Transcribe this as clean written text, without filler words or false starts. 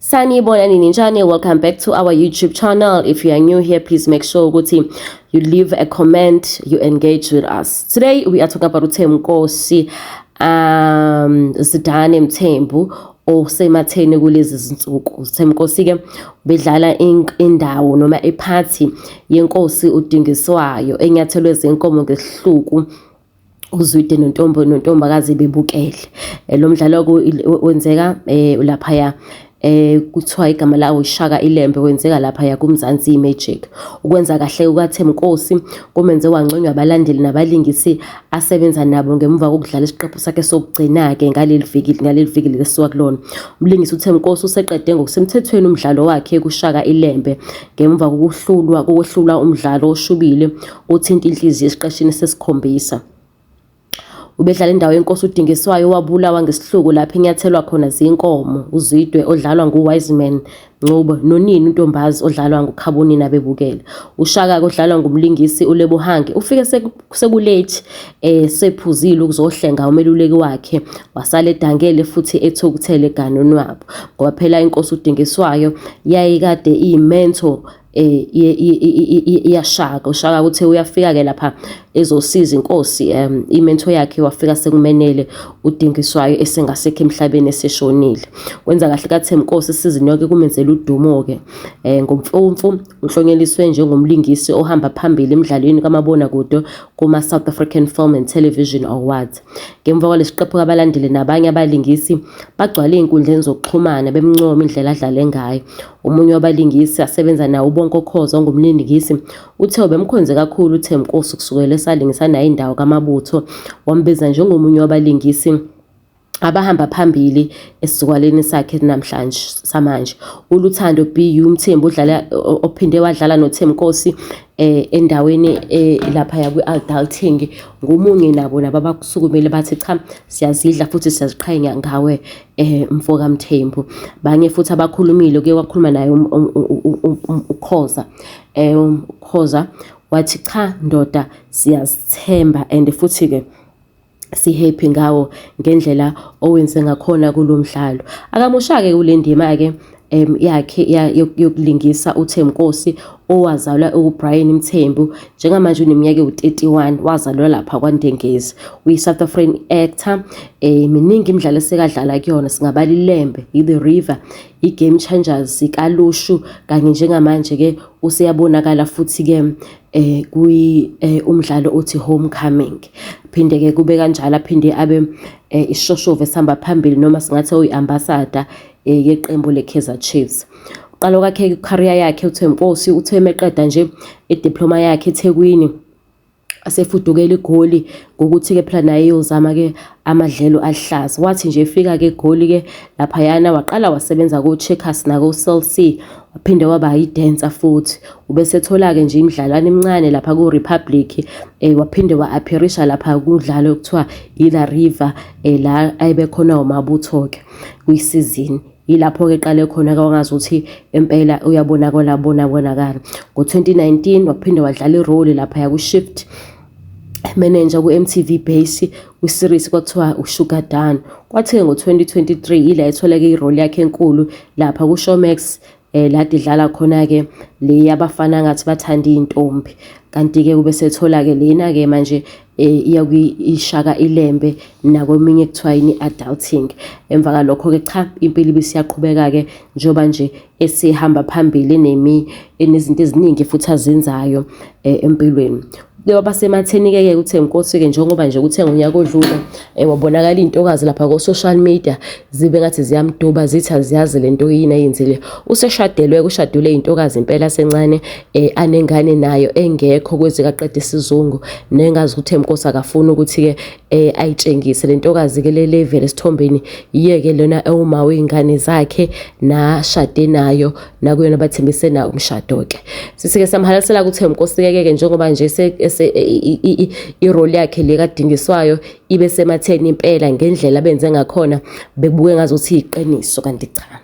Sanibonani ninjani, welcome back to our YouTube channel. If you are new here, please make sure you leave a comment, you engage with us. Today we are talking about uThembiNkosi Zidane Mthembu osematheni kulezi zinsuku. uThembiNkosi ke bedlala indawo noma iphathi yenkosi uDingiswayo enyathelwe zenkomo ngesihluku uZwide nontombakazi bebukele. Lo mdlalo wenzeka lapha kuthiwa igama lawo iShaka Ilembe, wenzeka lapha kuMzansi Magic. Ukwenza kahle kukaThembiNkosi kumenze wangconywa abalandeli nabalingisi asebenza nabo ngemuva kokudlala isiqephu sakhe sokugcina ke ngaleli viki lesuka kulona. Umlingisi uThembiNkosi useqede ngokusemthethweni umdlalo wakhe kuShaka Ilembe ngemuva kokuhlulwa umdlalo oshubile othinta inhliziyo esiqeshini sesikhombisa. Ubedlala indawo yenkosi uDingiswayo wabulawa ngesihluku lapho inyathelwa khona zinkomo uZwide odlalwa nguWiseman Ngcobo nonini uNtombazi odlalwa nguKhabonini bebukele. uShaka odlalwa ngumlingisi uLebohangi ufike sekulate sephuzile ukuzohlenga umeluleki wakhe, wasala edangele futhi ethokuthele eganweni wabo ngoba phela inkosi uDingiswayo yayikade iyimento iyashaka. uShaka uthe uyafika ke lapha ezosiza inkosi imento yakhe wafika sekumenele uDingiswayo esengasekho emhlabeni eseshonile. Wenza kahle kaThembiNkosi isizini yonke kumenzela udumo ke ngomfumfu uhlonyeliswe njengomlingisi ohamba phambili emidlalweni kamabonakude kuma South African Film and Television Awards. Ngemva kwalesiqephu abalandeli nabanye abalingisi bagcwala izinkundleni zokuxhumana bemncoma indlela adlale ngayo. Omunye wabalingisi asebenza nawo uBonkokhoza ongumlingisi uthe bemkhonze kakhulu uThembiNkosi kusukela esalingisa nayo indawo kaMabutho, wambiza njengomunye wabalingisi abahamba phambili esizukwaleni sakhe namhlanje samanje. uLuthando BU Mthembu ophinde wadlala noThembiNkosi endaweni lapha kwi-adulting ngomunye nabo abakusukumele bathi cha siyazidla futhi siyaziqhenya ngawe mfoka Mthembu. Banye futhi abakhulumile kwakhuluma naye uKhoza wathi cha ndoda siyazithemba and futhi ke si-happy ngawo ngendlela owenze ngakhona kulomdlalo. Akamoshake kule ndima ke yakhe yokulingisa uThembiNkosi owazalwa uBrian Mthembu njengamanje uneminyaka u31, wazalwa lapha kwaNdengezi. Uyi-South African actor. Miningi imidlalo esekadlala kuyona, singabala iLembe, iThe River, iGame Changers, ikaLushu kanye njengamanje ke useyabonakala futhi ke umdlalo othi Homecoming. Phinde ke kube kanjalo aphinde abe ishoshovu esihamba phambili noma singathi uyi-ambassador yeqembu leKaizer Chiefs. Uqalo kwakhe icareer yakhe uThembiNkosi uthe meqeda nje idiploma yakhe eThekwini asefudukela igoli ngokuthi ke phela naye uyozama ke amadlelo ahlaza. Wathi nje efika ke egoli ke lapha yana waqala wasebenza ku-Checkers nako Cell C, waphinde waba yi-dancer futhi. Ubesethola ke nje imidlalwane emincane lapha ku-Republic, waphinde wa-appearisha lapha kudlalo okuthiwa iThe River la ayibe khona uMabutho ke kuyisizini. Yilapho ke qale khona kwangazi ukuthi impela uyabonakala. Ngo-2019 waphinde wadlala irole lapha ku-Shift manager ku-MTV Base kwi-series kwathiwa uSugar Dan. Kwathi ngo-2023 ila ethola ke irole yakhe enkulu lapha ku-Showmax ladi dlala khona ke le yabafana ngathi bathanda intombi. Kanti ke kube sethola ke lena ke manje iya kwiShaka Ilembe nakweminye kuthiwa yini adulting. Emva kalokho ke cha impilo ibisiyaqhubeka ke njoba nje esihamba phambili enezinto eziningi futhi azenzayo empilweni. Ngoba sematheni ke uThembiNkosi ke njengoba nje kuthe ngonyaka odlule wabonakala intokazi lapha ku social media zibe ngathi ziyamduba zithi aziyazi lento yini ayenzile. Useshadelwe kushadule intokazi impela sencane anengane nayo engekho kwezi kaqeda isizungu nengazi uThembiNkosi akafuna ukuthi ke ayitshengise lentokazi ke le level esithombeni yeke lona uma wengane zakhe nashade nayo nakuyona bathembise nayo umshado ke. Sisike samhalisela kuThembiNkosi ke njengoba nje irole yakhe le kaDingiswayo ibe sematheni impela ngendlela benze ngakhona bebuke ngazothi iqiniso kanti cha.